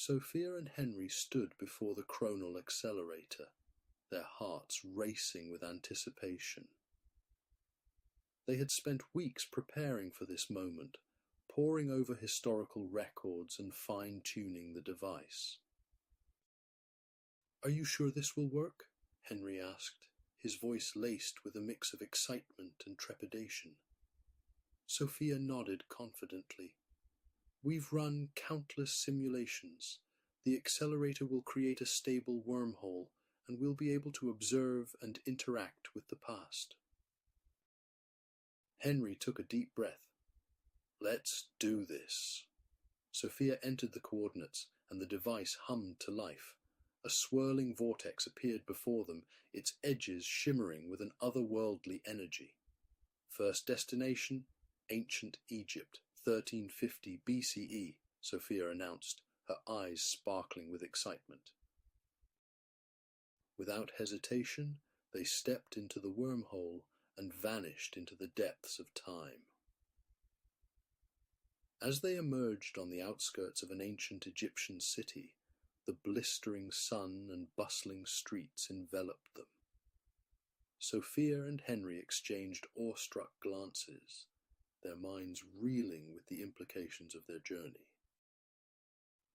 Sophia and Henry stood before the chronal accelerator, their hearts racing with anticipation. They had spent weeks preparing for this moment, poring over historical records and fine-tuning the device. "Are you sure this will work?" Henry asked, his voice laced with a mix of excitement and trepidation. Sophia nodded confidently. "We've run countless simulations. The accelerator will create a stable wormhole, and we'll be able to observe and interact with the past." Henry took a deep breath. "Let's do this." Sophia entered the coordinates, and the device hummed to life. A swirling vortex appeared before them, its edges shimmering with an otherworldly energy. First destination, Ancient Egypt, 1350 BCE, Sophia announced, her eyes sparkling with excitement. Without hesitation, they stepped into the wormhole and vanished into the depths of time. As they emerged on the outskirts of an ancient Egyptian city, the blistering sun and bustling streets enveloped them. Sophia and Henry exchanged awestruck glances, their minds reeling with the implications of their journey.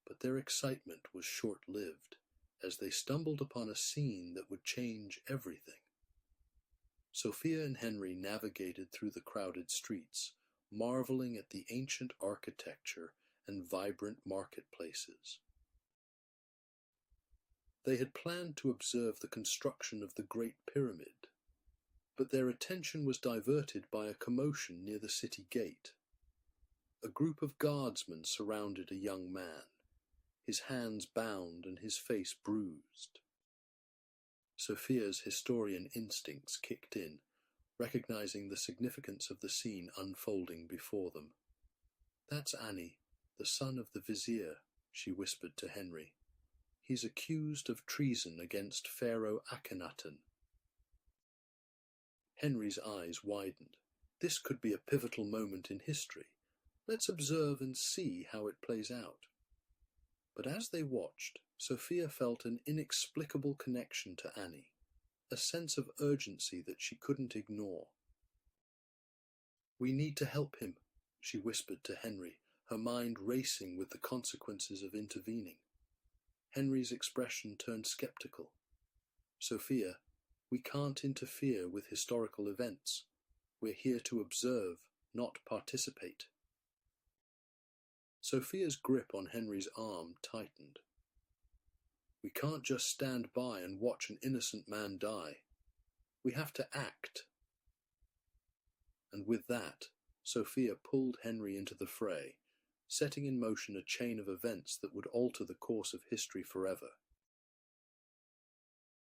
But their excitement was short-lived, as they stumbled upon a scene that would change everything. Sophia and Henry navigated through the crowded streets, marveling at the ancient architecture and vibrant marketplaces. They had planned to observe the construction of the Great Pyramid, but their attention was diverted by a commotion near the city gate. A group of guardsmen surrounded a young man, his hands bound and his face bruised. Sophia's historian instincts kicked in, recognizing the significance of the scene unfolding before them. "That's Ani, the son of the vizier," she whispered to Henry. "He's accused of treason against Pharaoh Akhenaten." Henry's eyes widened. This could be a pivotal moment in history. Let's observe and see how it plays out. But as they watched, Sophia felt an inexplicable connection to Annie, a sense of urgency that she couldn't ignore. "We need to help him," she whispered to Henry, her mind racing with the consequences of intervening. Henry's expression turned skeptical. "Sophia, we can't interfere with historical events. We're here to observe, not participate." Sophia's grip on Henry's arm tightened. "We can't just stand by and watch an innocent man die. We have to act." And with that, Sophia pulled Henry into the fray, setting in motion a chain of events that would alter the course of history forever.